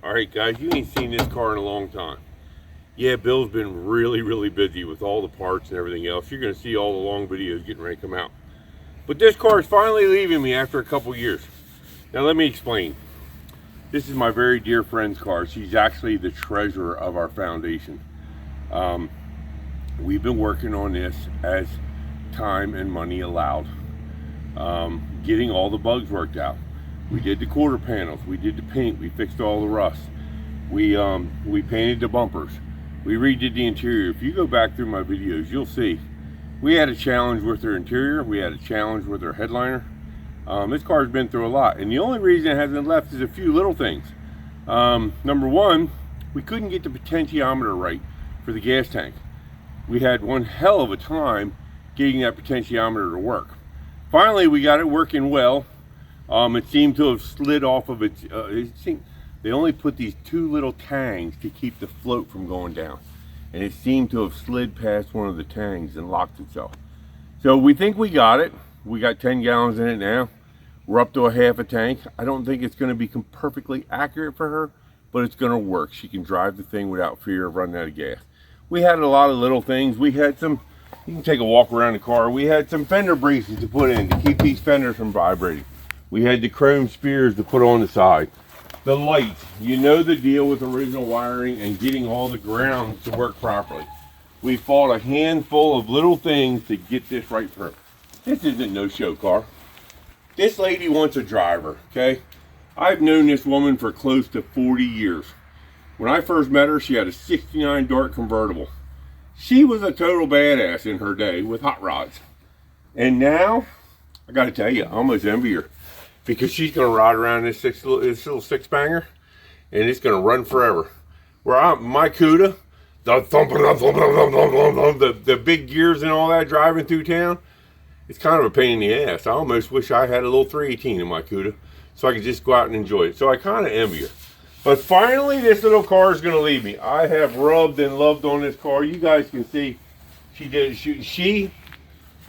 All right, guys, you ain't seen this car in a long time. Yeah, Bill's been really busy with all the parts and everything else. You're going to see all the long videos getting ready to come out. But this car is finally leaving me after a couple years. Now, let me explain. This is my very dear friend's car. She's actually the treasurer of our foundation. We've been working on this as time and money allowed. Getting all the bugs worked out. We did the quarter panels, we did the paint, we fixed all the rust. We painted the bumpers. We redid the interior. If you go back through my videos, you'll see we had a challenge with her interior, we had a challenge with her headliner. This car's been through a lot, and the only reason it hasn't left is a few little things. Number one, we couldn't get the potentiometer right for the gas tank. We had one hell of a time getting that potentiometer to work. Finally, we got it working well. It seemed to have slid off of its, they only put these two little tangs to keep the float from going down. And it seemed to have slid past one of the tangs and locked itself. So we think we got it. We got 10 gallons in it now. We're up to a half a tank. I don't think it's going to be perfectly accurate for her, but it's going to work. She can drive the thing without fear of running out of gas. We had a lot of little things. We had some, you can take a walk around the car. We had some fender braces to put in to keep these fenders from vibrating. We had the chrome spears to put on the side. The lights, you know the deal with original wiring and getting all the grounds to work properly. We fought a handful of little things to get this right for her. This isn't no show car. This lady wants a driver, okay? I've known this woman for close to 40 years. When I first met her, she had a 69 Dart convertible. She was a total badass in her day with hot rods. And now, I gotta tell you, I almost envy her. Because she's going to ride around this little six-banger, and it's going to run forever. Where my Cuda, the big gears and all that driving through town, it's kind of a pain in the ass. I almost wish I had a little 318 in my Cuda, so I could just go out and enjoy it. So I kind of envy her. But finally, this little car is going to leave me. I have rubbed and loved on this car. You guys can see,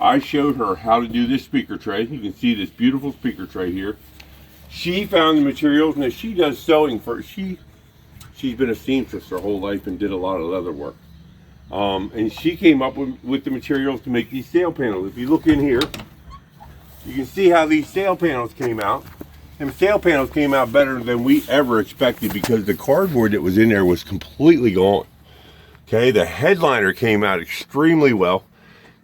I showed her how to do this speaker tray. You can see this beautiful speaker tray here. She found the materials. Now she does sewing for, she's been a seamstress her whole life and did a lot of leather work. And she came up with the materials to make these sail panels. If you look in here, you can see how these sail panels came out. And the sail panels came out better than we ever expected because the cardboard that was in there was completely gone. Okay, the headliner came out extremely well.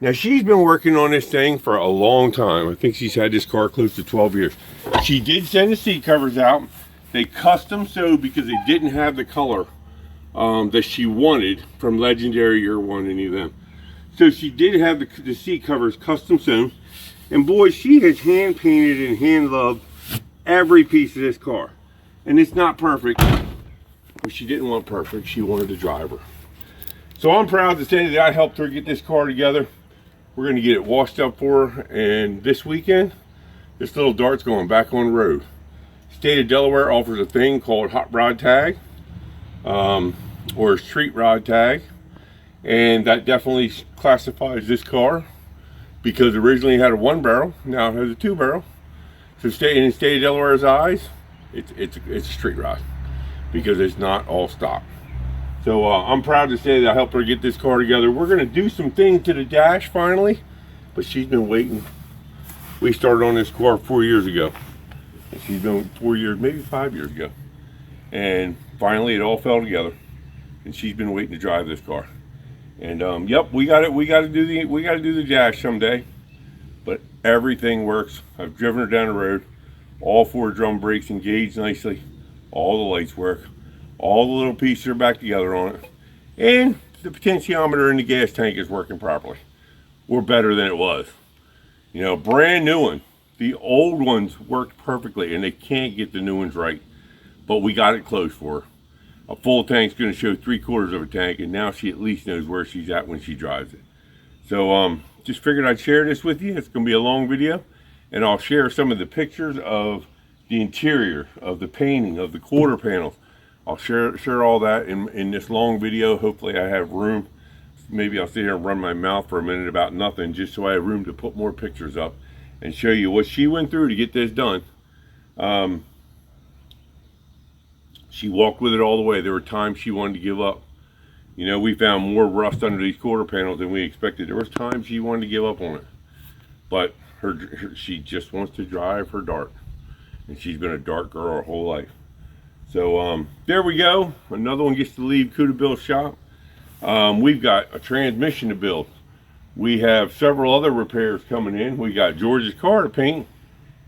Now, she's been working on this thing for a long time. I think she's had this car close to 12 years. She did send the seat covers out. They custom sewed because they didn't have the color that she wanted from Legendary or one, any of them. So she did have the seat covers custom sewn. And boy, she has hand painted and hand loved every piece of this car. And it's not perfect, but she didn't want perfect. She wanted a driver. So I'm proud to say that I helped her get this car together. We're going to get it washed up for her, and this weekend, this little Dart's going back on the road. State of Delaware offers a thing called hot rod tag, or street rod tag, and that definitely classifies this car because originally it had a 1 barrel, now it has a 2 barrel. So in the state of Delaware's eyes, it's a street rod because it's not all stock. So I'm proud to say that I helped her get this car together. We're going to do some things to the dash finally, but she's been waiting. We started on this car 4 years ago. And she's been 4 years, maybe 5 years ago. And finally it all fell together. And she's been waiting to drive this car. And yep, we got to do the dash someday. But everything works. I've driven her down the road. All 4 drum brakes engaged nicely. All the lights work. All the little pieces are back together on it. And the potentiometer in the gas tank is working properly. Or better than it was. You know, brand new one. The old ones worked perfectly, and they can't get the new ones right. But we got it close for her. A full tank's going to show 3/4 of a tank, and now she at least knows where she's at when she drives it. So just figured I'd share this with you. It's going to be a long video, and I'll share some of the pictures of the interior, of the painting, of the quarter panels. I'll share all that in this long video. Hopefully I have room. Maybe I'll sit here and run my mouth for a minute about nothing, just so I have room to put more pictures up and show you what she went through to get this done. She walked with it all the way. There were times she wanted to give up. You know, we found more rust under these quarter panels than we expected. There was times she wanted to give up on it. But she just wants to drive her dart. And she's been a dart girl her whole life. So there we go. Another one gets to leave CudaBill shop. We've got a transmission to build. We have several other repairs coming in. We got George's car to paint.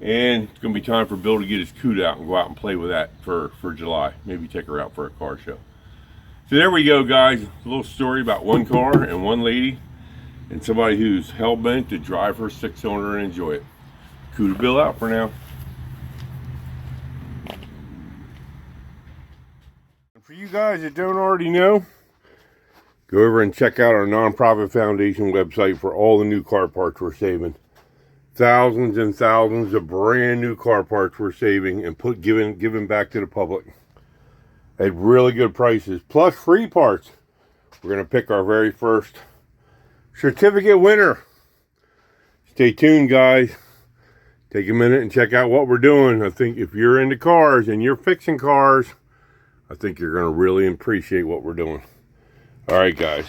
And it's going to be time for Bill to get his Cuda out and go out and play with that for July. Maybe take her out for a car show. So there we go, guys. A little story about one car and one lady. And somebody who's hell-bent to drive her six-cylinder and enjoy it. CudaBill out for now. For you guys that don't already know, go over and check out our nonprofit foundation website for all the new car parts we're saving. Thousands and thousands of brand new car parts we're saving and giving back to the public at really good prices, plus free parts. We're going to pick our very first certificate winner. Stay tuned, guys. Take a minute and check out what we're doing. I think if you're into cars and you're fixing cars, I think you're going to really appreciate what we're doing. All right, guys.